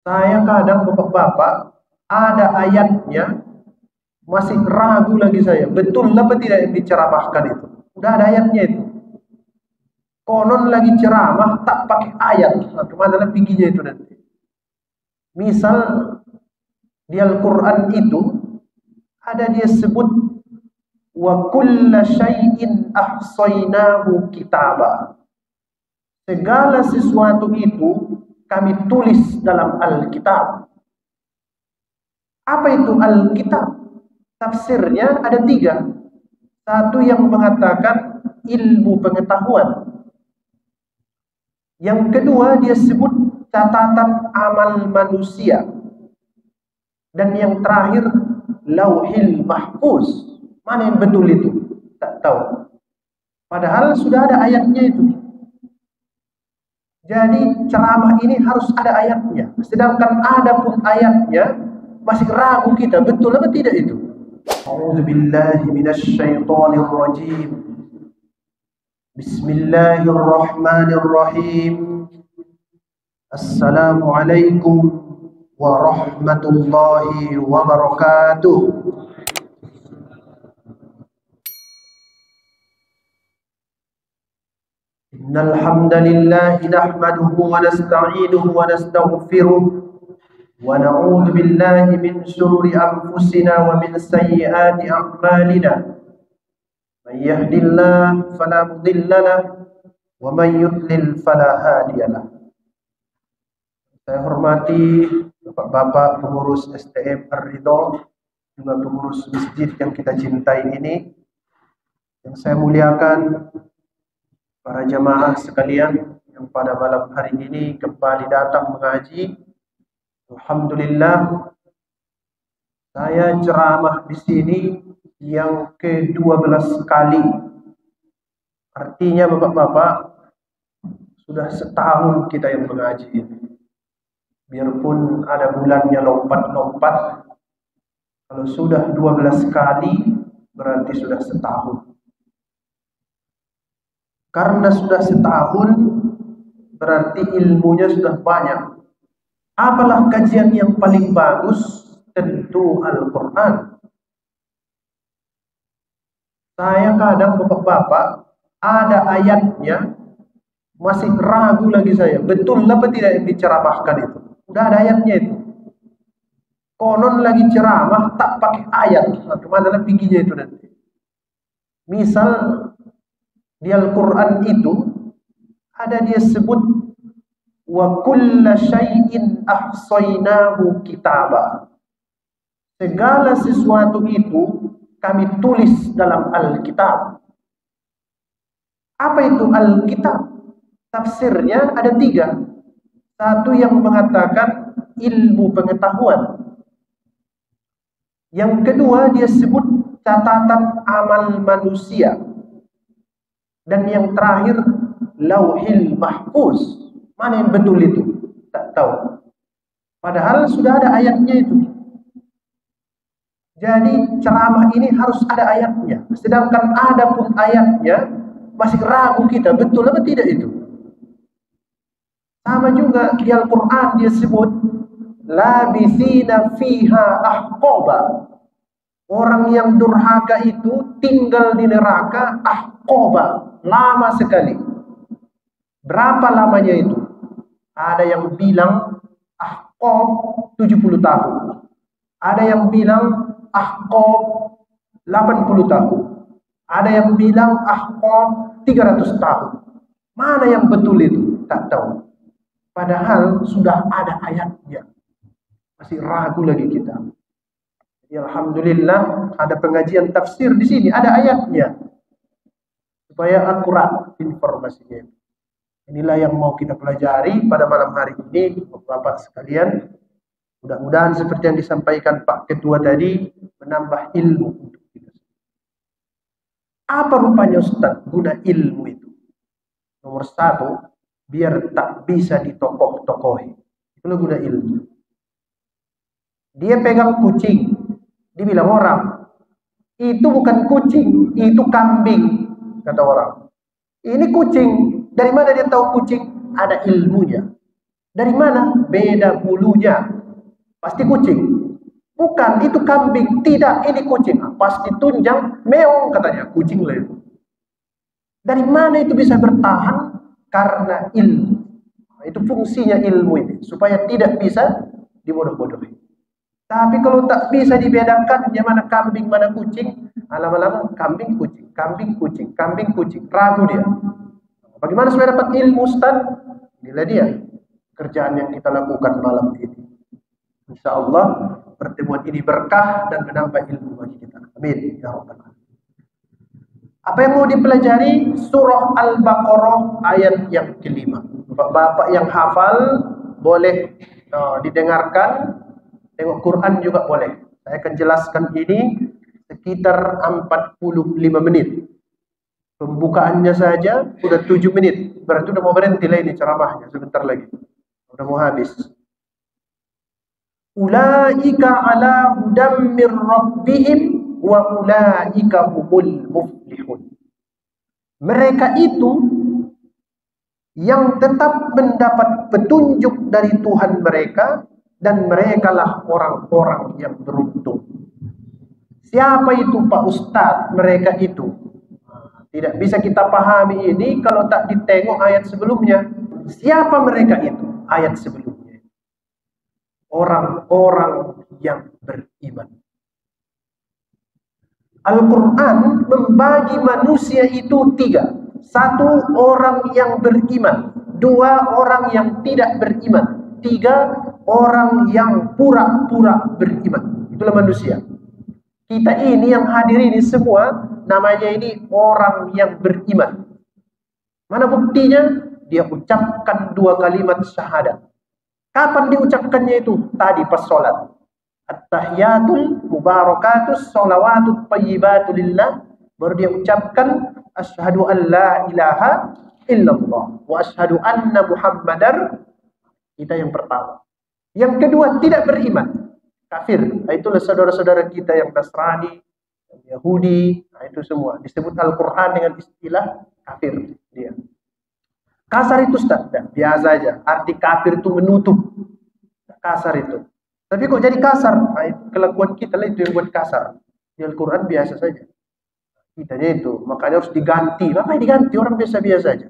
Saya kadang bapak-bapak ada ayatnya masih ragu lagi saya. Betul apa tidak yang diceramahkan itu? Udah ada ayatnya itu. Konon lagi ceramah tak pakai ayat. Nah, kemana pikinya itu nanti? Misal di Al-Quran itu ada dia sebut wa kulla syai'in ahsaynahu kitaba. Segala sesuatu itu kami tulis dalam Alkitab. Apa itu Alkitab? Tafsirnya ada 3. Satu yang mengatakan ilmu pengetahuan. Yang kedua dia sebut catatan amal manusia. Dan yang terakhir lauhil mahfuz. Mana yang betul itu? Tak tahu. Padahal sudah ada ayatnya itu. Jadi ceramah ini harus ada ayatnya. Sedangkan ada pun ayatnya masih ragu kita. Betul apa tidak itu? A'udzubillahi minasyaitonir rajim. Bismillahirrahmanirrahim. Assalamualaikum warahmatullahi wabarakatuh. Innal hamdalillah nahmaduhu wa nasta'inuhu wa nastaghfiruh wa na'udzu billahi min shururi anfusina wa min sayyiati a'malina. Man yahdihillahu fala mudilla lahu wa man yudlil fala hadiya lahu. Saya hormati Bapak-bapak pengurus STM Ar-Ridho, juga pengurus masjid yang kita cintai ini. Yang saya muliakan para jamaah sekalian yang pada malam hari ini kembali datang mengaji. Alhamdulillah, saya ceramah di sini yang ke-12 kali. Artinya Bapak-bapak, sudah setahun kita yang mengaji ini. Biarpun ada bulannya lompat-lompat, kalau sudah 12 kali berarti sudah setahun. Karena sudah setahun berarti ilmunya sudah banyak. Apalah kajian yang paling bagus? Tentu Al-Quran. Saya kadang bapak-bapak ada ayatnya masih ragu lagi saya. Betul apa tidak yang diceramahkan itu? Udah ada ayatnya itu. Konon lagi ceramah tak pakai ayat. Nah, kemana pikinya itu nanti? Misal di Al-Quran itu ada dia sebut wa kulla syai'in ahsaynahu kitaba. Segala sesuatu itu kami tulis dalam Alkitab. Apa itu Alkitab? Tafsirnya ada 3. Satu yang mengatakan ilmu pengetahuan. Yang kedua dia sebut catatan amal manusia. Dan yang terakhir lauhil mahfuz. Mana yang betul itu? Tak tahu. Padahal sudah ada ayatnya itu. Jadi ceramah ini harus ada ayatnya. Sedangkan ada pun ayatnya masih ragu kita. Betul apa tidak itu? Sama juga di Al-Quran dia sebut labithina fiha ahqaba. Orang yang durhaka itu tinggal di neraka ahqaba. Lama sekali. Berapa lamanya itu? Ada yang bilang ahqab 70 tahun. Ada yang bilang ahqab 80 tahun. Ada yang bilang ahqab 300 tahun. Mana yang betul itu? Tak tahu. Padahal sudah ada ayatnya. Masih ragu lagi kita. Ya, alhamdulillah ada pengajian tafsir di sini, ada ayatnya. Supaya akurat informasinya. Inilah yang mau kita pelajari pada malam hari ini, Bapak sekalian. Mudah-mudahan seperti yang disampaikan Pak Ketua tadi, menambah ilmu untuk kita. Apa rupanya Ustaz guna ilmu itu? Nomor 1, biar tak bisa ditokoh-tokohi. Itu guna ilmu. Dia pegang kucing, dibilang orang, itu bukan kucing, itu kambing. Kata orang, ini kucing. Dari mana dia tahu kucing? Ada ilmunya. Dari mana? Beda bulunya. Pasti kucing. Bukan, itu kambing. Tidak, ini kucing. Pasti tunjang, meong katanya. Kucing lah itu. Dari mana itu bisa bertahan? Karena ilmu. Itu fungsinya ilmu ini. Supaya tidak bisa dibodoh-bodohi. Tapi kalau tak bisa dibedakan, mana kambing, mana kucing, lama-lama kambing, kucing, kambing, kucing, kambing, kucing. Ragu dia. Bagaimana supaya dapat ilmu, Ustaz? Inilah dia kerjaan yang kita lakukan malam ini. Insya Allah pertemuan ini berkah dan menambah ilmu bagi kita. Amin. Ya Rabbal Alamin. Apa yang mau dipelajari? Surah Al-Baqarah ayat yang kelima. Bapak yang hafal boleh didengarkan. Tengok Quran juga boleh. Saya akan jelaskan ini sekitar 45 menit. Pembukaannya saja sudah 7 menit. Berarti udah mau berhenti lah ini ceramahnya sebentar lagi. Udah mau habis. Ulaika ala hudam mir rabbihim wa ulaika humul muflihun. Mereka itu yang tetap mendapat petunjuk dari Tuhan mereka, dan merekalah orang-orang yang beruntung. Siapa itu Pak Ustadz? Mereka itu. Tidak bisa kita pahami ini kalau tak ditengok ayat sebelumnya. Siapa mereka itu? Ayat sebelumnya. Orang-orang yang beriman. Al-Quran membagi manusia itu 3. 1 orang yang beriman. 2 orang yang tidak beriman. 3 orang yang pura-pura beriman. Itulah manusia. Kita ini yang hadir ini semua namanya ini orang yang beriman. Mana buktinya? Dia ucapkan 2 kalimat syahadat. Kapan diucapkannya itu? Tadi pas sholat. At-tahiyatul mubarakatus sholawatut thayyibatu lillah. Baru dia ucapkan asyhadu an la ilaha illallah wa asyhadu anna muhammadar. Kita yang pertama. Yang kedua, tidak beriman, kafir. Itulah saudara-saudara kita yang Nasrani, yang Yahudi, itu semua disebut Al-Quran dengan istilah kafir. Dia kasar itu, Ustaz. Biasa aja. Arti kafir itu menutup. Kasar itu. Tapi kok jadi kasar? Kelakuan kita lah itu yang buat kasar. Di Al-Quran biasa saja. Kitanya itu. Makanya harus diganti. Apa yang diganti? Orang biasa-biasa aja.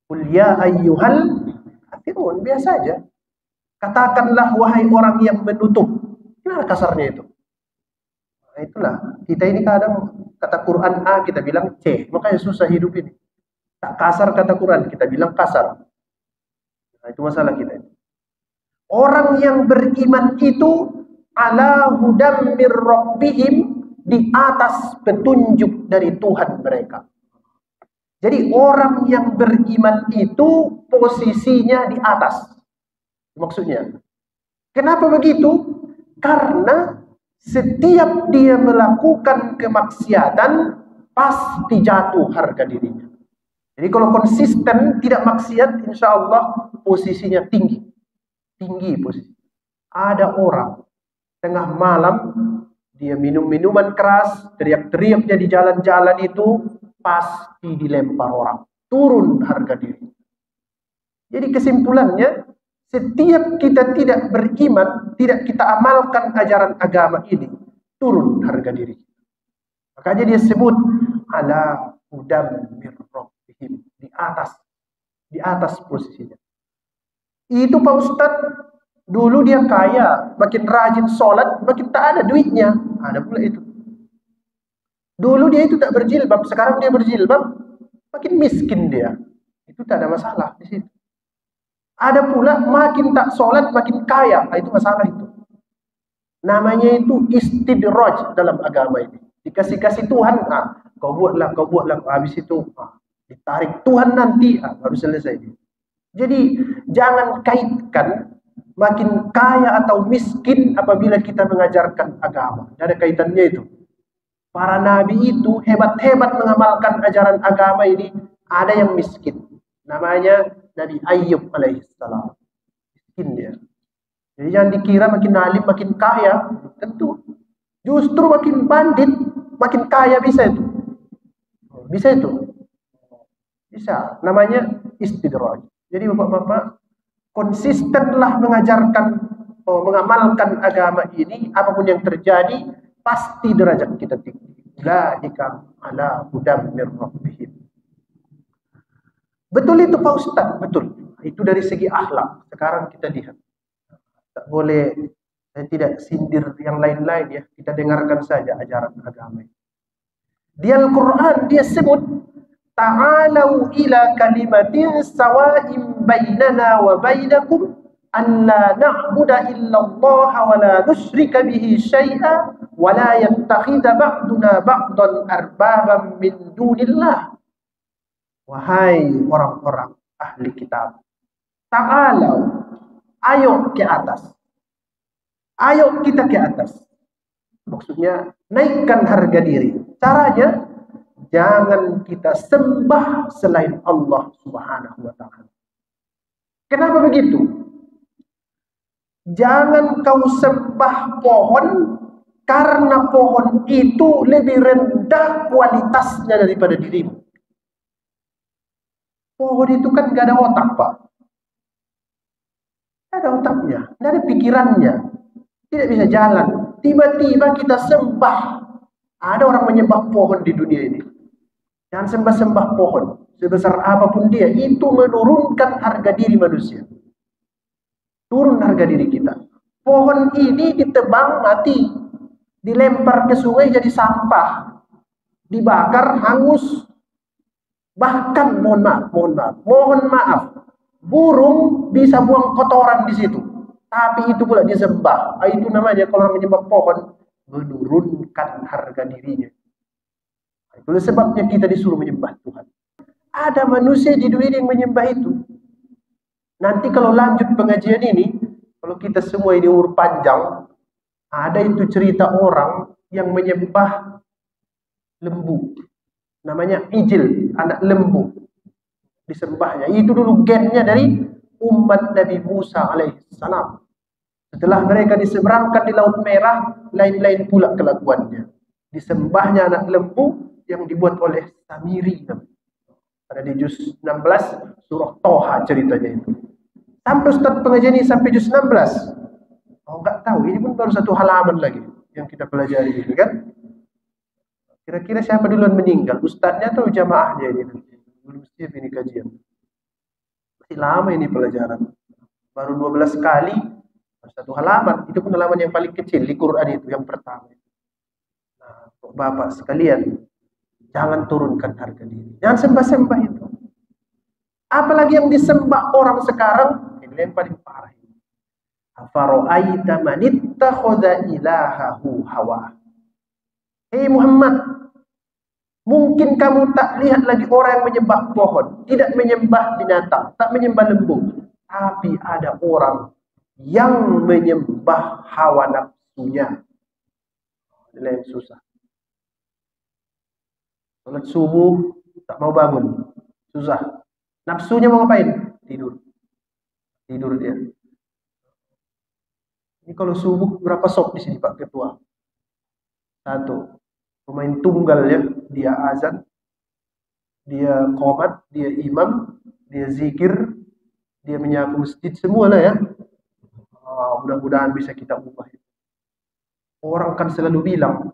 Qul ya ayyuhal kafirun. Biasa aja. Katakanlah wahai orang yang menutup. Gimana kasarnya itu? Nah, itulah. Kita ini kadang kata Quran A kita bilang C. Makanya susah hidup ini. Tak kasar kata Quran kita bilang kasar. Nah, itu masalah kita. Orang yang beriman itu ala hudam mir rabbihim, di atas petunjuk dari Tuhan mereka. Jadi orang yang beriman itu posisinya di atas. Maksudnya, kenapa begitu? Karena setiap dia melakukan kemaksiatan pasti jatuh harga dirinya. Jadi kalau konsisten tidak maksiat, insya Allah posisinya tinggi. Tinggi posisi. Ada orang tengah malam dia minum minuman keras, teriak-teriaknya di jalan-jalan itu pasti dilempar orang. Turun harga diri. Jadi kesimpulannya, setiap kita tidak beriman, tidak kita amalkan ajaran agama ini, turun harga diri. Makanya dia sebut ala hudam mir rabbihim, di atas posisinya. Itu Pak Ustadz, dulu dia kaya, makin rajin sholat, makin tak ada duitnya. Ada pula itu. Dulu dia itu tak berjilbab, sekarang dia berjilbab, makin miskin dia. Itu tak ada masalah di situ. Ada pula makin tak sholat makin kaya. Nah, itu masalah itu. Namanya itu istidraj dalam agama ini. Dikasih-kasih Tuhan, kau buatlah. Habis itu ditarik Tuhan nanti, baru selesai. Jadi jangan kaitkan makin kaya atau miskin apabila kita mengajarkan agama. Tidak ada kaitannya itu. Para nabi itu hebat-hebat mengamalkan ajaran agama ini. Ada yang miskin. Namanya Nabi Ayyub alaihissalam. Miskin dia. Jadi jangan dikira makin alim makin kaya. Tentu. Justru makin bandit makin kaya bisa itu. Bisa itu. Bisa. Namanya istidraj. Jadi bapak-bapak, Konsistenlah mengamalkan agama ini, apapun yang terjadi, pasti derajat kita tinggi. Ulaika ala hudam mir rabbihim. Betul itu Pak Ustaz, betul. Itu dari segi akhlak. Sekarang kita lihat. Tak boleh, saya tidak sindir yang lain-lain ya. Kita dengarkan saja ajaran agama. Di Al-Quran dia sebut, ta'alau ila kalimatin sawa'im bainana wa bainakum an la na'budu illallah wa la nusyrika bihi syai'a wa la yattakhidha ba'duna ba'dan arbaban min dunillah. Wahai orang-orang ahli kitab, ta'alau, ayo ke atas. Ayo kita ke atas. Maksudnya naikkan harga diri. Caranya, jangan kita sembah selain Allah Subhanahu wa ta'ala. Kenapa begitu? Jangan kau sembah pohon karena pohon itu lebih rendah kualitasnya daripada dirimu. Pohon itu kan gak ada otak, Pak. Gak ada otaknya, gak ada pikirannya. Tidak bisa jalan. Tiba-tiba kita sembah. Ada orang menyembah pohon di dunia ini. Jangan sembah-sembah pohon. Sebesar apapun dia, itu menurunkan harga diri manusia. Turun harga diri kita. Pohon ini ditebang mati. Dilempar ke sungai jadi sampah. Dibakar, hangus. Bahkan mohon maaf, burung bisa buang kotoran di situ, tapi itu pula disembah. Itu namanya kalau orang menyembah pohon, menurunkan harga dirinya. Itulah sebabnya kita disuruh menyembah Tuhan. Ada manusia di dunia yang menyembah itu. Nanti kalau lanjut pengajian ini, kalau kita semua ini umur panjang, ada itu cerita orang yang menyembah lembu. Namanya Ijil, anak lembu. Disembahnya. Itu dulu gennya dari umat Nabi Musa alaihissalam. Setelah mereka diseberangkan di Laut Merah, lain-lain pula kelakuannya. Disembahnya anak lembu yang dibuat oleh Samiri. Ada di juz 16 surah Toha ceritanya itu. Sampai Ustaz pengajian ini sampai juz 16. Oh, enggak tahu, ini pun baru satu halaman lagi yang kita pelajari gitu kan. Kira-kira siapa duluan meninggal? Ustadznya atau jamaahnya ini? Belum siap ini kajian. Masih lama ini pelajaran. Baru 12 kali, satu halaman. Itu pun halaman yang paling kecil di Quran itu, yang pertama. Nah, Bapak sekalian, jangan turunkan harga diri. Jangan sembah-sembah itu. Apalagi yang disembah orang sekarang, ini yang paling parah. Afara'aita manittakhadha ilahahu hawa. Hei Muhammad, mungkin kamu tak lihat lagi orang yang menyembah pohon, tidak menyembah binatang, tak menyembah lembu, tapi ada orang yang menyembah hawa nafsunya. Inilah yang susah. Salat subuh tak mau bangun, susah. Nafsunya mau ngapain? Tidur. Tidur dia. Ini kalau subuh berapa sop di sini Pak Ketua? 1. Pemain tunggal ya, dia azan, dia qomat, dia imam, dia zikir, dia menyapu masjid, semua lah ya. Mudah-mudahan bisa kita ubah. Orang kan selalu bilang,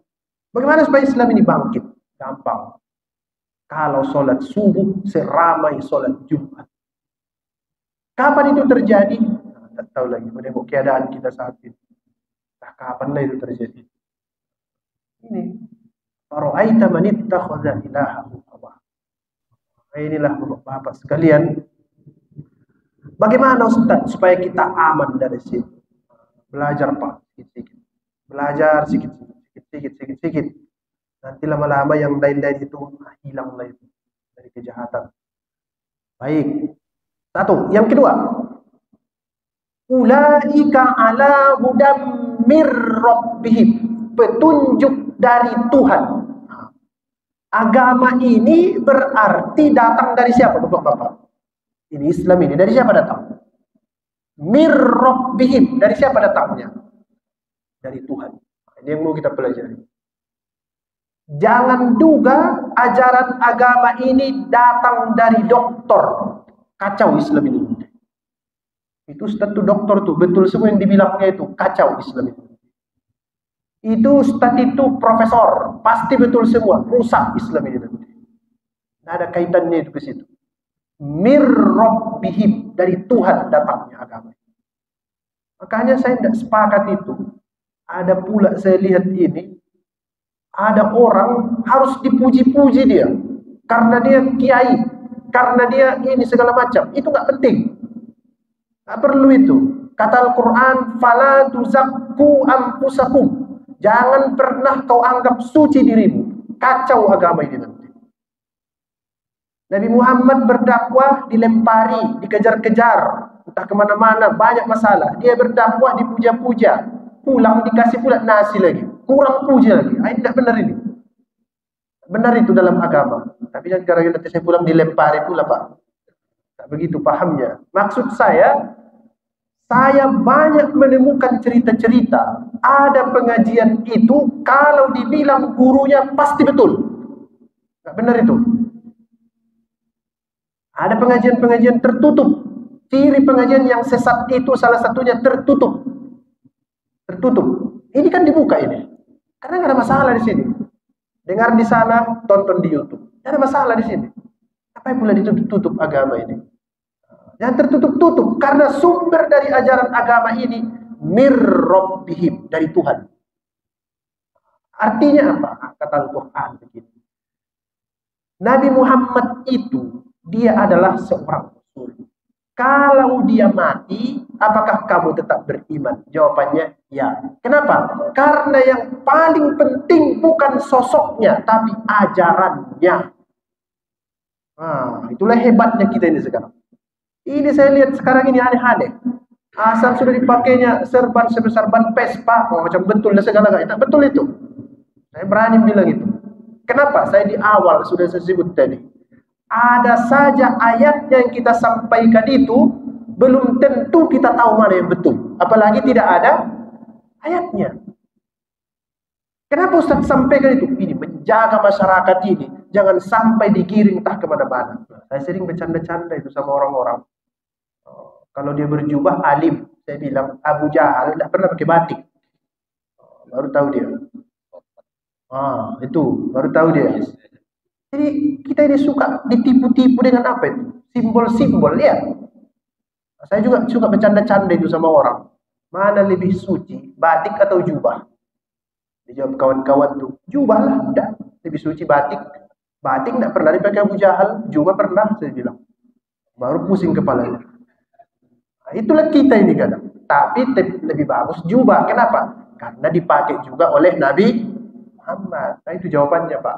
bagaimana supaya Islam ini bangkit? Gampang. Kalau sholat subuh seramai sholat Jumat. Kapan itu terjadi? Tak tahu lagi, menengok keadaan kita saat ini. Nah, kapan lah itu terjadi? Ini. Fara'aita man ittakhadha ilahahu hawa. Inilah Bapak sekalian. Bagaimana Ustaz supaya kita aman dari sini? Belajar Pak, sedikit-sedikit. Belajar sedikit-sedikit. Nanti lama-lama yang lain-lain itu hilanglah itu dari kejahatan. Baik. 1. Yang kedua. Ulaika ala hudam mir rabbihim. Petunjuk dari Tuhan. Agama ini berarti datang dari siapa Bapak-bapak? Ini Islam ini dari siapa datang? Mir rabbihim, dari siapa datangnya? Dari Tuhan. Ini yang mau kita pelajari. Jangan duga ajaran agama ini datang dari doktor. Kacau Islam ini. Itu Ustaz tuh dokter tuh, betul semua yang dibilangnya itu, kacau Islam itu. Itu Ustaz itu profesor, pasti betul semua, rusak Islam ini nanti. Nggak ada kaitannya itu ke situ. Mir Rabbihim, dari Tuhan datangnya agama. Makanya saya tidak sepakat itu. Ada pula saya lihat ini, ada orang harus dipuji-puji dia karena dia kiai, karena dia ini segala macam. Itu nggak penting. Nggak perlu itu. Kata Al-Quran, fala tuzakku anfusakum. Jangan pernah kau anggap suci dirimu. Kacau agama ini nanti. Nabi Muhammad berdakwah, dilempari, dikejar-kejar, entah kemana-mana, banyak masalah. Dia berdakwah, dipuja-puja, pulang dikasih pula nasi lagi, kurang puja lagi. Ini tidak benar ini. Benar itu dalam agama. Tapi jangan gara-gara nanti saya pulang dilempari pula, Pak. Tak begitu pahamnya. Maksud saya banyak menemukan cerita-cerita. Ada pengajian itu, kalau dibilang gurunya pasti betul. Tidak benar itu. Ada pengajian-pengajian tertutup. Ciri pengajian yang sesat itu salah satunya tertutup. Tertutup. Ini kan dibuka ini. Karena nggak ada masalah di sini. Dengar di sana, tonton di YouTube. Nggak ada masalah di sini. Apa yang pula ditutup agama ini? Yang tertutup-tutup karena sumber dari ajaran agama ini mir Rabbihim, dari Tuhan. Artinya apa? Kata Al-Quran begini. Nabi Muhammad itu dia adalah seorang rasul. Kalau dia mati, apakah kamu tetap beriman? Jawabannya ya. Kenapa? Karena yang paling penting bukan sosoknya, tapi ajarannya. Nah, itulah hebatnya kita ini sekarang. Ini saya lihat sekarang ini aneh-aneh. Asal sudah dipakainya serban sebesar ban Vespa, macam betul dan segala galanya. Betul itu. Saya berani bilang itu. Kenapa? Saya di awal sudah saya sebut tadi. Ada saja ayat yang kita sampaikan itu belum tentu kita tahu mana yang betul. Apalagi tidak ada ayatnya. Kenapa Ustaz sampaikan itu? Ini menjaga masyarakat ini. Jangan sampai digiring entah kemana-mana. Saya sering bercanda-canda itu sama orang-orang. Kalau dia berjubah alim, saya bilang Abu Jahal tidak pernah pakai batik. Baru tahu dia. Itu baru tahu dia. Jadi kita ini suka ditipu-tipu dengan apa itu? Simbol-simbol ya. Saya juga suka bercanda-canda itu sama orang. Mana lebih suci, batik atau jubah? Dijawab kawan-kawan tuh, jubah lah, udah. Lebih suci batik. Batik tidak pernah dipakai Abu Jahal, jubah pernah, saya bilang. Baru pusing kepalanya. Nah, itulah kita ini kadang. Tapi lebih bagus jubah. Kenapa? Karena dipakai juga oleh Nabi Muhammad. Nah, itu jawabannya, Pak.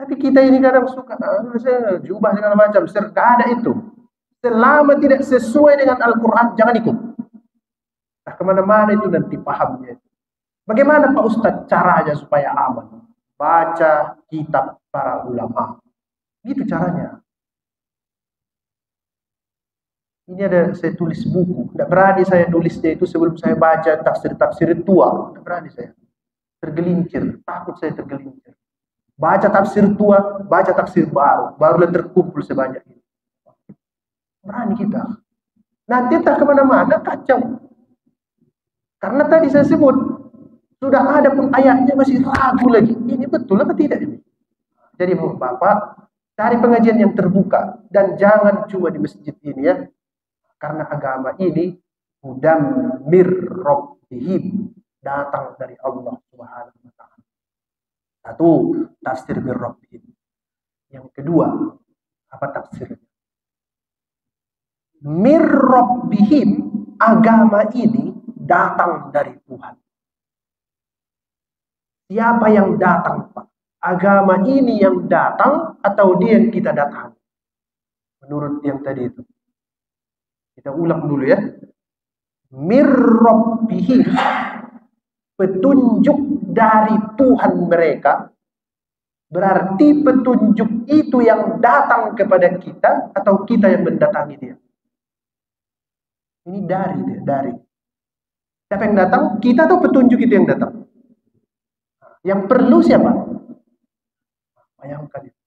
Tapi kita ini kadang suka jubah segala macam. Tidak ada itu. Selama tidak sesuai dengan Al-Quran, jangan ikut. Nah, kemana-mana itu nanti pahamnya. Bagaimana Pak Ustadz caranya supaya aman? Baca kitab para ulama. Gitu caranya. Ini ada saya tulis buku. Tidak berani saya nulisnya itu sebelum saya baca tafsir-tafsir tua. Tidak berani saya. Tergelincir. Takut saya tergelincir. Baca tafsir tua, baca tafsir baru. Barulah terkumpul sebanyak ini. Berani kita. Nanti entah kemana-mana kacau. Karena tadi saya sebut, sudah ada pun ayatnya masih ragu lagi. Ini betul apa tidak ini? Jadi Bapak, cari pengajian yang terbuka. Dan jangan cuma di masjid ini ya. Karena agama ini mudammir Rabbihim, datang dari Allah Subhanahu wa taala. Satu, tafsir mir Rabbihim. Yang kedua, apa tafsirnya? Mir Rabbihim, agama ini datang dari Tuhan. Siapa yang datang, Pak? Agama ini yang datang atau dia yang kita datang? Menurut yang tadi itu. Kita ulang dulu ya. Mir Rabbihim, petunjuk dari Tuhan mereka. Berarti petunjuk itu yang datang kepada kita atau kita yang mendatangi dia? Ini dari dia, dari. Siapa yang datang? Kita atau petunjuk itu yang datang? Yang perlu siapa? Bayangkan itu.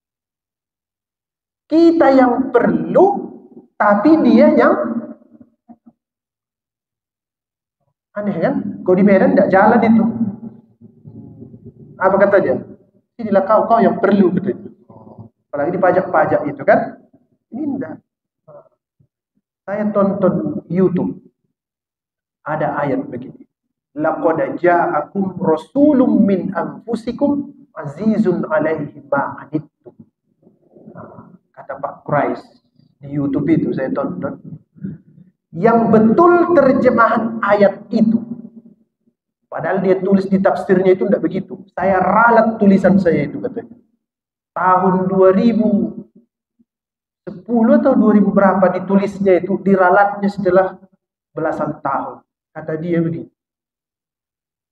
Kita yang perlu, tapi dia yang Aneh kan? Kau di Medan tidak jalan itu. Apa katanya? Inilah kau yang perlu katanya. Apalagi di pajak-pajak itu kan. Ini enggak. Saya tonton YouTube. Ada ayat begini. Laqad ja'akum rasulun min anfusikum azizun alaihi ma anittum. Kata Pak Quraisy di YouTube itu saya tonton. Yang betul terjemahan ayat itu. Padahal dia tulis di tafsirnya itu tidak begitu. Saya ralat tulisan saya itu katanya. Tahun 2010 atau 2000 berapa ditulisnya itu, diralatnya setelah belasan tahun. Kata dia begini.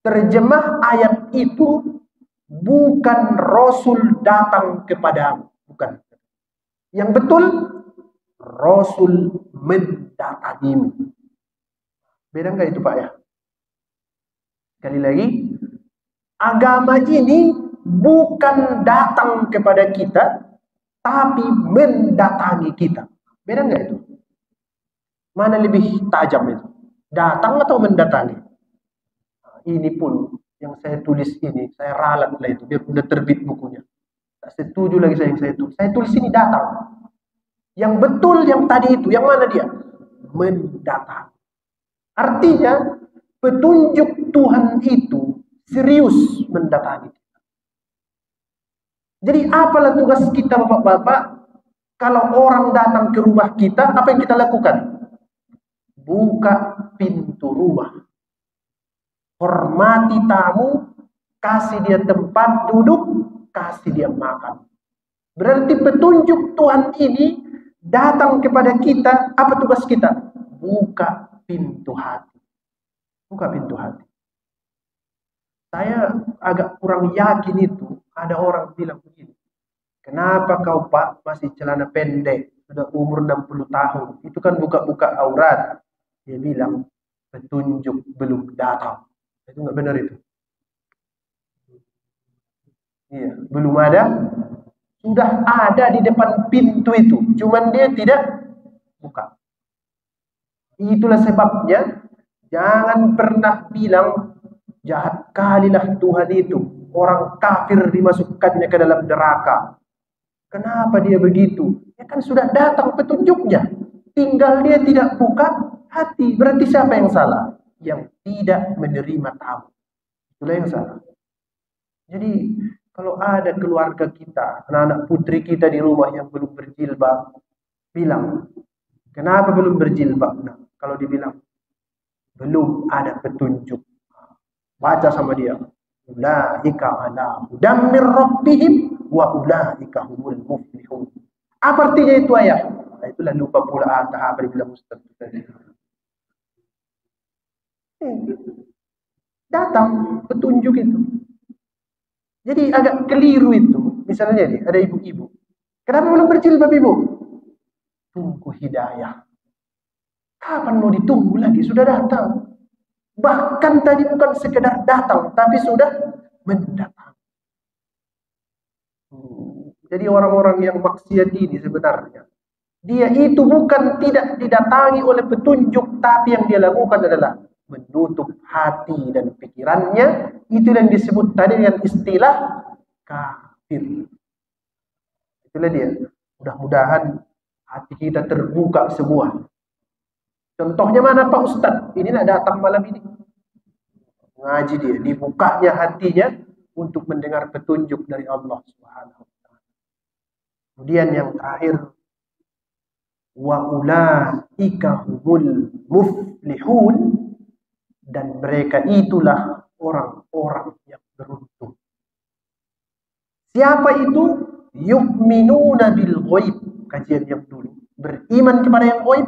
Terjemah ayat itu bukan Rasul datang kepadamu. Bukan. Yang betul, Rasul mendatangimu. Beda enggak itu Pak ya? Sekali lagi, agama ini bukan datang kepada kita, tapi mendatangi kita. Beda enggak itu? Mana lebih tajam itu? Datang atau mendatangi? Ini pun yang saya tulis ini, saya ralat lah itu, biar udah terbit bukunya. Tak setuju lagi saya yang saya tulis. Saya tulis ini datang. Yang betul yang tadi itu, yang mana dia? Mendatang. Artinya, petunjuk Tuhan itu serius mendatangi kita. Jadi apalah tugas kita Bapak-bapak? Kalau orang datang ke rumah kita, apa yang kita lakukan? Buka pintu rumah. Hormati tamu, kasih dia tempat duduk, kasih dia makan. Berarti petunjuk Tuhan ini datang kepada kita, apa tugas kita? Buka pintu hati. Buka pintu hati. Saya agak kurang yakin itu, ada orang bilang begini. Kenapa kau Pak masih celana pendek, sudah umur 60 tahun, itu kan buka-buka aurat. Dia bilang, petunjuk belum datang. Itu nggak benar itu. Iya, belum ada. Sudah ada di depan pintu itu, cuman dia tidak buka. Itulah sebabnya jangan pernah bilang jahat kalilah Tuhan itu, orang kafir dimasukkannya ke dalam neraka. Kenapa dia begitu? Ya kan sudah datang petunjuknya, tinggal dia tidak buka hati. Berarti siapa yang salah? Yang tidak menerima tamu. Itulah yang salah. Jadi kalau ada keluarga kita, anak-anak putri kita di rumah yang belum berjilbab, bilang, kenapa belum berjilbab? Nah, kalau dibilang, belum ada petunjuk. Baca sama dia. Ulaika ala hudam mir rabbihim wa ulaika humul muflihun. Apa artinya itu ayat? Nah, itulah lupa pula apa dibilang Ustaz tadi. Datang petunjuk itu. Jadi agak keliru itu. Misalnya nih, ada ibu-ibu. Kenapa belum berjilbab ibu? Tunggu hidayah. Kapan mau ditunggu lagi? Sudah datang. Bahkan tadi bukan sekedar datang, tapi sudah mendatang. Jadi orang-orang yang maksiat ini sebenarnya, dia itu bukan tidak didatangi oleh petunjuk, tapi yang dia lakukan adalah menutup hati dan pikirannya. Itu yang disebut tadi dengan istilah kafir. Itulah dia. Mudah-mudahan hati kita terbuka semua. Contohnya mana Pak Ustadz? Inilah datang malam ini. Ngaji dia. Dibukanya hatinya untuk mendengar petunjuk dari Allah Subhanahu wa Ta'ala. Kemudian yang terakhir, wa ulaika humul muflihun, dan mereka itulah orang-orang yang beruntung. Siapa itu? Yu'minuna bil ghaib, kajian yang dulu. Beriman kepada yang ghaib,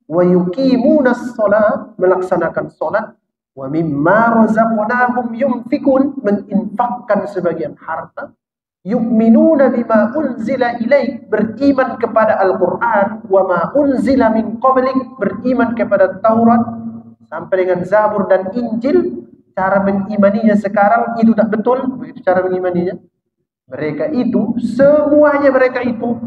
wa yuqimunas shalah, melaksanakan salat, wa mimma razaqnahum yunfikun, menginfakkan sebagian harta. Yu'minuna bima unzila ilaik, beriman kepada Al-Qur'an, wa ma unzila min qablik, beriman kepada Taurat sampai dengan Zabur dan Injil. Cara mengimaninya sekarang itu tak betul. Begitu cara mengimaninya. Mereka itu, semuanya mereka itu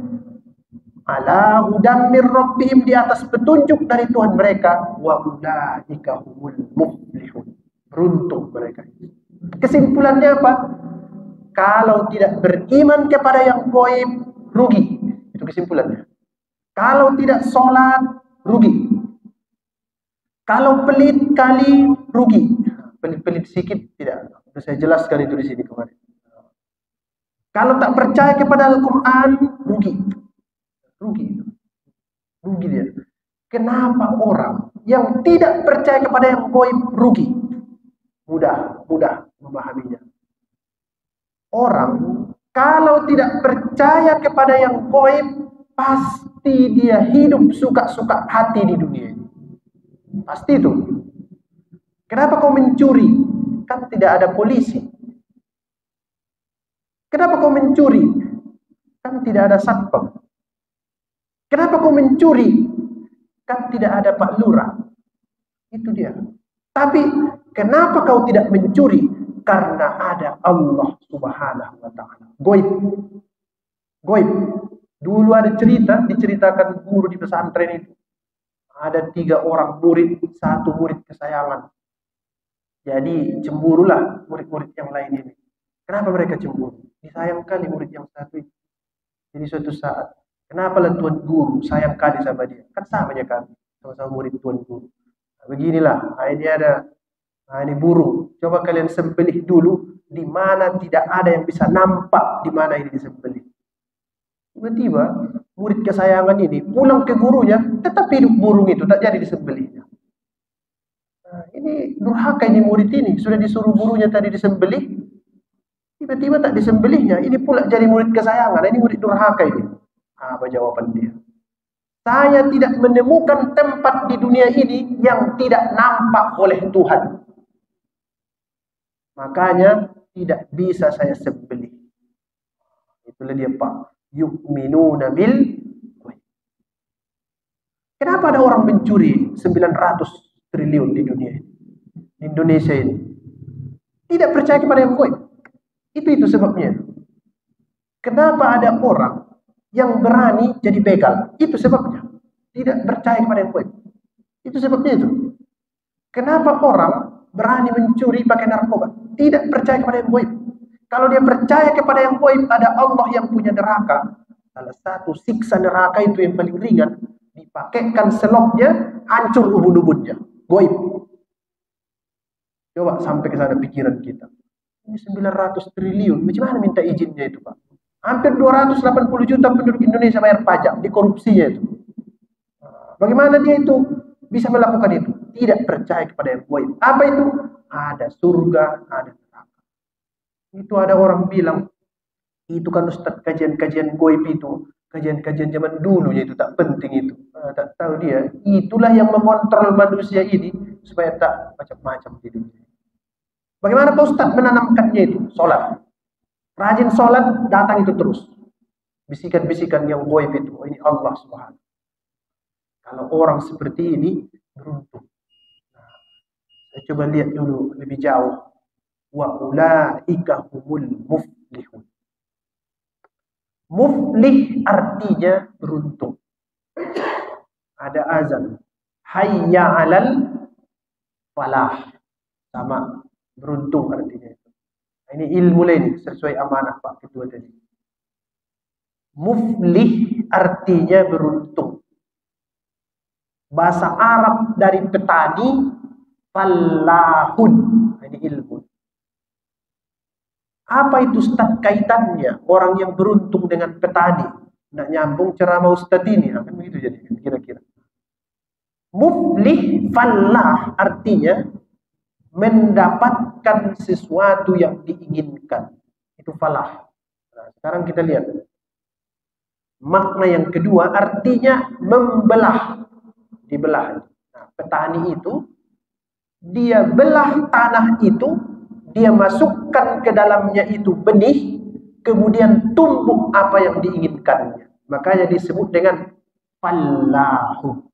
ala hudam min rabbihim, di atas petunjuk dari Tuhan mereka, wa ulaika humul muflihun, beruntung mereka. Kesimpulannya apa? Kalau tidak beriman kepada yang gaib, rugi. Itu kesimpulannya. Kalau tidak sholat, rugi. Kalau pelit kali, rugi. Pelit-pelit sedikit tidak. Sudah saya jelaskan itu di sini kemarin. Kalau tak percaya kepada Al-Quran, rugi. Rugi. Rugi dia. Kenapa orang yang tidak percaya kepada yang gaib rugi? Mudah memahaminya. Orang kalau tidak percaya kepada yang gaib, pasti dia hidup suka-suka hati di dunia ini. Pasti itu. Kenapa kau mencuri? Kan tidak ada polisi. Kenapa kau mencuri? Kan tidak ada satpam. Kenapa kau mencuri? Kan tidak ada Pak Lurah. Itu dia. Tapi kenapa kau tidak mencuri? Karena ada Allah Subhanahu wa ta'ala. Gaib. Gaib. Dulu ada cerita, diceritakan guru di pesantren itu. Ada 3 orang murid, 1 murid kesayangan. Jadi cemburulah murid-murid yang lain ini. Kenapa mereka cemburu? Disayang kali murid yang satu itu. Jadi suatu saat, kenapa lah tuan guru sayang kali sama dia? Kan samanya kami, sama-sama murid tuan guru. Nah, beginilah, ini ada, ini burung. Coba kalian sembelih dulu, di mana tidak ada yang bisa nampak di mana ini disembelih. Tiba-tiba murid kesayangan ini pulang ke gurunya, tetap hidup burung itu, tak jadi disembelihnya. Nah, ini durhaka ini murid ini, sudah disuruh gurunya tadi disembelih, tiba-tiba tak disembelihnya, ini pula jadi murid kesayangan, ini murid durhaka ini. Apa jawaban dia? Saya tidak menemukan tempat di dunia ini yang tidak nampak oleh Tuhan. Makanya tidak bisa saya sembelih. Itulah dia Pak. Yu'minuna bil. Kenapa ada orang mencuri 900 triliun di dunia ini? Di Indonesia ini. Tidak percaya kepada yang gaib. Itu sebabnya. Kenapa ada orang yang berani jadi begal? Itu sebabnya. Tidak percaya kepada yang gaib. Itu sebabnya itu. Kenapa orang berani mencuri pakai narkoba? Tidak percaya kepada yang gaib. Kalau dia percaya kepada yang gaib, ada Allah yang punya neraka. Salah satu siksa neraka itu yang paling ringan, dipakaikan selopnya, hancur ubun-ubunnya. Gaib. Coba sampai ke sana pikiran kita. Ini 900 triliun, macam mana minta izinnya itu Pak? Hampir 280 juta penduduk Indonesia bayar pajak, dikorupsinya itu. Bagaimana dia itu bisa melakukan itu? Tidak percaya kepada yang gaib. Apa itu? Ada surga, ada neraka. Itu ada orang bilang, itu kan Ustaz kajian-kajian gaib itu, kajian-kajian zaman dulu itu tak penting itu. Tak tahu dia, itulah yang mengontrol manusia ini supaya tak macam-macam di dunia. Bagaimana Pak Ustaz menanamkannya itu? Sholat. Rajin sholat, datang itu terus. Bisikan-bisikan yang gaib itu. Oh, ini Allah Subhanahu. Kalau orang seperti ini, beruntung. Nah, saya coba lihat dulu lebih jauh. Wa ulaika humul muflihun. Muflih artinya beruntung. Ada azan. Hayya alal falah. Sama. Beruntung artinya itu. Ini ilmu lain sesuai amanah Pak Ketua tadi. Muflih artinya beruntung. Bahasa Arab dari petani, falahun. Ini ilmu. Apa itu Ustaz kaitannya orang yang beruntung dengan petani? Nak nyambung ceramah Ustaz ini, akan begitu jadi kira-kira. Muflih, falah artinya mendapatkan sesuatu yang diinginkan. Itu falah. Nah, sekarang kita lihat. Makna yang kedua artinya membelah. Dibelah. Nah, petani itu, dia belah tanah itu, dia masukkan ke dalamnya itu benih, kemudian tumbuh apa yang diinginkannya. Makanya disebut dengan falahu.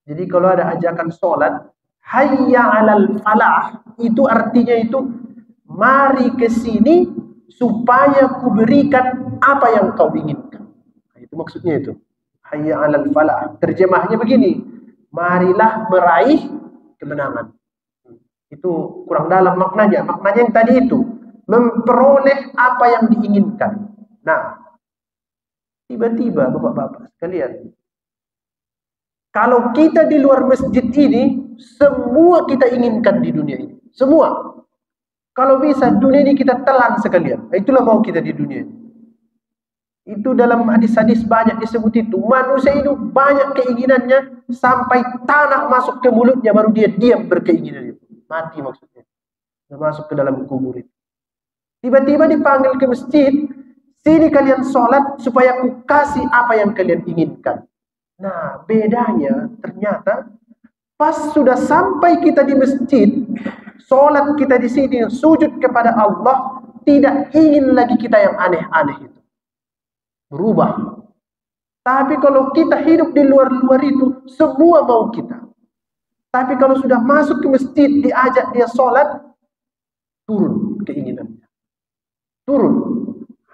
Jadi kalau ada ajakan sholat, hayya alal falah, itu artinya itu mari ke sini supaya kuberikan apa yang kau inginkan. Nah, itu maksudnya itu. Hayya 'alal falah. Terjemahnya begini, marilah meraih kemenangan. Itu kurang dalam maknanya. Maknanya yang tadi itu, memperoleh apa yang diinginkan. Nah, tiba-tiba Bapak-bapak sekalian, kalau kita di luar masjid ini, semua kita inginkan di dunia ini. Semua. Kalau bisa dunia ini kita telan sekalian. Itulah mau kita di dunia ini. Itu dalam hadis-hadis banyak disebut itu. Manusia itu banyak keinginannya sampai tanah masuk ke mulutnya baru dia diam berkeinginan itu. Mati maksudnya. Dia masuk ke dalam kubur itu. Tiba-tiba dipanggil ke masjid. Sini kalian sholat supaya aku kasih apa yang kalian inginkan. Nah, bedanya ternyata pas sudah sampai kita di masjid, sholat kita di sini, sujud kepada Allah, tidak ingin lagi kita yang aneh-aneh itu. Berubah. Tapi kalau kita hidup di luar-luar itu, semua mau kita. Tapi kalau sudah masuk ke masjid, diajak dia sholat, turun keinginannya. Turun.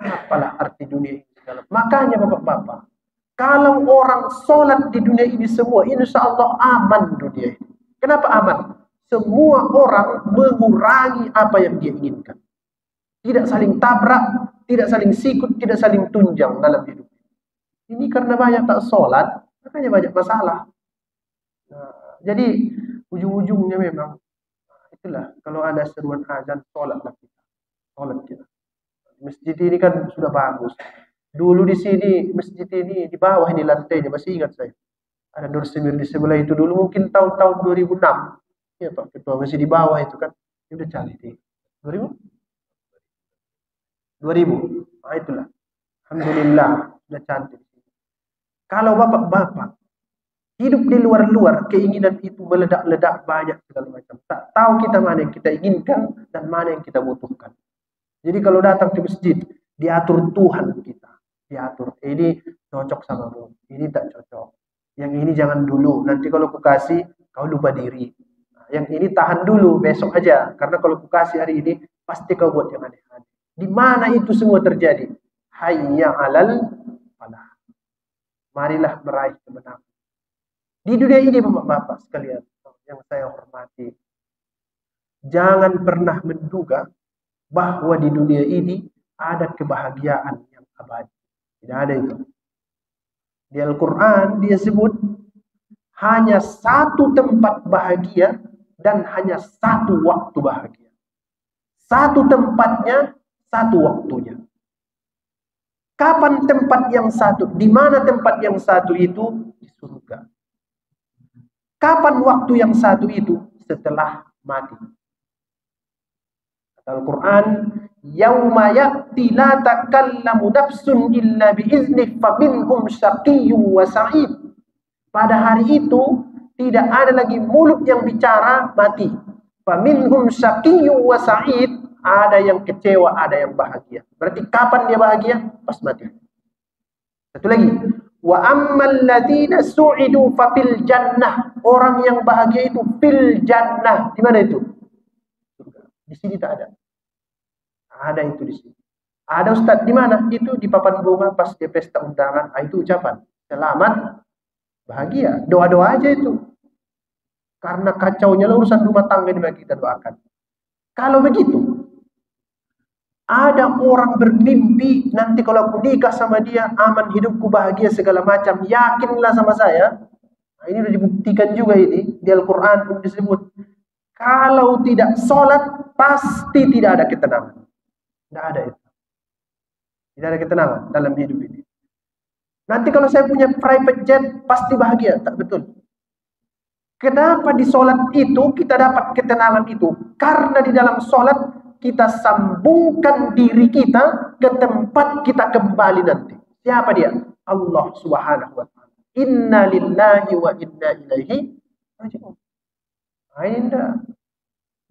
Apalah arti dunia ini. Makanya Bapak-bapak, kalau orang sholat di dunia ini semua, insya Allah aman dunia ini. Kenapa aman? Semua orang mengurangi apa yang dia inginkan. Tidak saling tabrak, tidak saling sikut, tidak saling tunjang dalam hidup. Ini karena banyak tak sholat, makanya banyak masalah. Nah, jadi ujung-ujungnya memang itulah, kalau ada seruan azan, sholatlah kita. Sholat kita. Masjid ini kan sudah bagus. Dulu di sini, masjid ini di bawah ini lantainya, masih ingat saya. Ada Nur Semir di sebelah itu dulu, mungkin tahun-tahun 2006. Ya Pak Ketua, masih di bawah itu kan. Ini udah cantik. 2000? 2000. Nah, itulah. Alhamdulillah, sudah cantik. Kalau bapak-bapak hidup di luar-luar, keinginan itu meledak-ledak banyak segala macam. Tak tahu kita mana yang kita inginkan dan mana yang kita butuhkan. Jadi kalau datang ke masjid, diatur Tuhan kita. Diatur, ini cocok sama mu, ini tak cocok. Yang ini jangan dulu, nanti kalau ku kasih, kau lupa diri. Nah, yang ini tahan dulu, besok aja. Karena kalau ku kasih hari ini, pasti kau buat yang aneh-aneh. Di mana itu semua terjadi? Hayya 'alal falah. Marilah meraih kemenangan. Di dunia ini Bapak-bapak sekalian, yang saya hormati, jangan pernah menduga bahwa di dunia ini ada kebahagiaan yang abadi. Tidak ada itu. Di Al-Quran dia sebut hanya satu tempat bahagia dan hanya satu waktu bahagia. Satu tempatnya, satu waktunya. Kapan tempat yang satu? Di mana tempat yang satu itu? Di surga. Kapan waktu yang satu itu? Setelah mati. Al-Quran, yauma ya'ti la takallamu nafsun illa biiznih faminhum syaqiyyun wa sa'id. Pada hari itu tidak ada lagi mulut yang bicara, mati. Faminhum syaqiyyun wa sa'id, ada yang kecewa, ada yang bahagia. Berarti kapan dia bahagia? Pas mati. Satu lagi, wa ammal ladzina su'idu fa fil jannah. Orang yang bahagia itu fil jannah. Di mana itu? Di sini tak ada. Ada itu di sini. Ada Ustadz di mana? Itu di papan bunga pas dia pesta undangan. Itu ucapan selamat, bahagia. Doa-doa aja itu. Karena kacaunya urusan rumah tangga ini kita doakan. Kalau begitu, ada orang bermimpi nanti kalau aku nikah sama dia aman hidupku bahagia segala macam. Yakinlah sama saya. Nah, ini sudah dibuktikan juga ini di Al-Quran disebut. Kalau tidak sholat, pasti tidak ada ketenangan. Tidak ada itu. Tidak ada ketenangan dalam hidup ini. Nanti kalau saya punya private jet, pasti bahagia. Tak betul. Kenapa di sholat itu kita dapat ketenangan itu? Karena di dalam sholat kita sambungkan diri kita ke tempat kita kembali nanti. Siapa dia? Allah Subhanahu wa ta'ala. Inna lillahi wa inna ilaihi raji'un. Ainda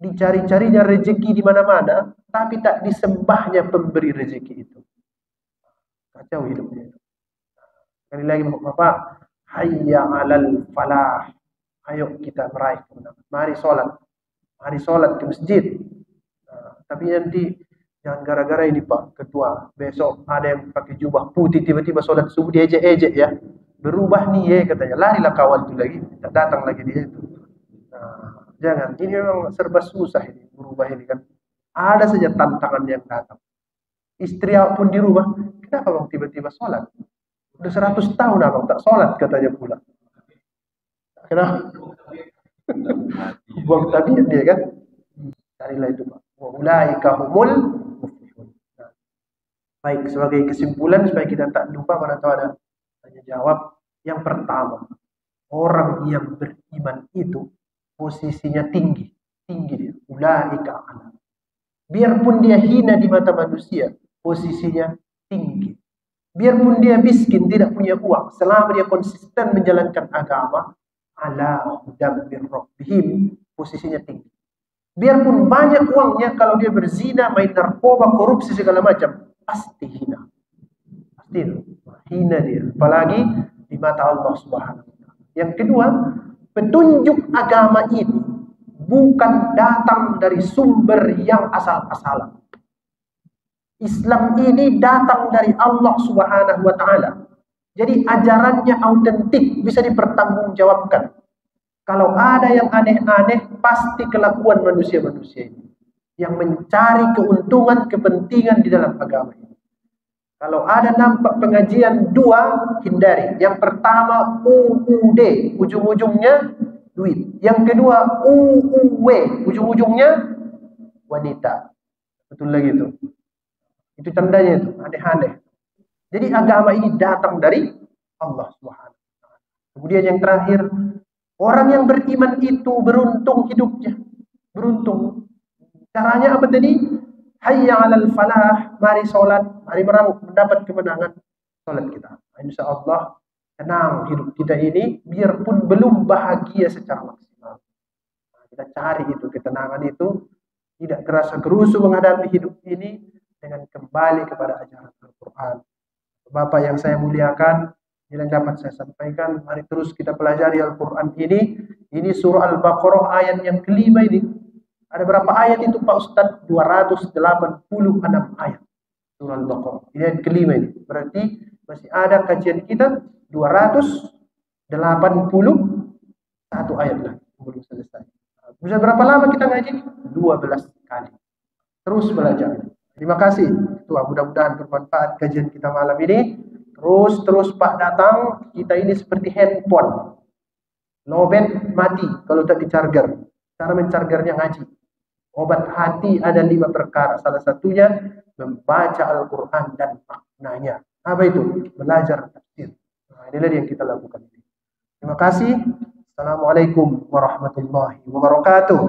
dicari-carinya rezeki di mana-mana, tapi tak disembahnya pemberi rezeki itu. Kacau hidupnya. Sekali lagi Bapak, hayya 'alal falah. Ayo kita meraih kemenangan. Mari sholat. Mari sholat ke masjid. Nah, tapi nanti jangan gara-gara ini Pak Ketua. Besok ada yang pakai jubah putih tiba-tiba sholat subuh diejek-ejek ya. berubah nih ya katanya, larilah kawan itu lagi, tak datang lagi dia itu. Nah, jangan, ini memang serba susah ini berubah ini kan. Ada saja tantangan yang datang. Istri pun di rumah, kenapa bang tiba-tiba sholat? Udah 100 tahun abang tak sholat katanya pula. Kenapa? Buang tabiat dia kan. Carilah itu Pak. Wa ulaika humul muflihun. Nah, baik, sebagai kesimpulan supaya kita tak lupa, mana tahu ada tanya jawab. Yang pertama, orang yang beriman itu posisinya tinggi. Tinggi dia. Ulaika ala. Biarpun dia hina di mata manusia, posisinya tinggi. Biarpun dia miskin, tidak punya uang, selama dia konsisten menjalankan agama, ala hudam min rabbihim, posisinya tinggi. Biarpun banyak uangnya, kalau dia berzina, main narkoba, korupsi segala macam, pasti hina. Pasti hina dia. Apalagi di mata Allah Subhanahu wa Ta'ala. Yang kedua, petunjuk agama ini bukan datang dari sumber yang asal-asalan. Islam ini datang dari Allah Subhanahu wa Ta'ala. Jadi ajarannya autentik, bisa dipertanggungjawabkan. Kalau ada yang aneh-aneh, pasti kelakuan manusia-manusia ini yang mencari keuntungan, kepentingan di dalam agama ini. Kalau ada nampak pengajian dua, hindari. Yang pertama UUD, ujung-ujungnya duit. Yang kedua UUW, ujung-ujungnya wanita. Betul lagi itu. Itu tandanya itu, aneh-aneh. Jadi agama ini datang dari Allah Subhanahu wa Ta'ala. Kemudian yang terakhir, orang yang beriman itu beruntung hidupnya. Beruntung. Caranya apa tadi? Hayya 'alal falah, mari salat, mari mendapat kemenangan, salat kita. Insya Allah tenang hidup kita ini, biarpun belum bahagia secara maksimal. Kita cari itu ketenangan itu, tidak kerasa gerusu menghadapi hidup ini dengan kembali kepada ajaran Al-Quran. Bapak yang saya muliakan, yang dapat saya sampaikan, mari terus kita pelajari Al-Quran ini. Ini surah Al-Baqarah ayat yang kelima ini. Ada berapa ayat itu Pak Ustadz? 286 ayat surah Al-Baqarah. Ini ayat kelima ini. Berarti masih ada kajian kita 281 ayat lagi belum selesai. Bisa berapa lama kita ngaji? 12 kali. Terus belajar. Terima kasih Tuhan, mudah-mudahan bermanfaat kajian kita malam ini. Terus Pak datang, kita ini seperti handphone. Lowbat mati kalau tak dicharger. Cara mencargernya ngaji. Obat hati ada 5 perkara. Salah satunya membaca Al-Quran dan maknanya. Apa itu? Belajar tafsir. Nah, inilah yang kita lakukan. Terima kasih. Assalamualaikum warahmatullahi wabarakatuh.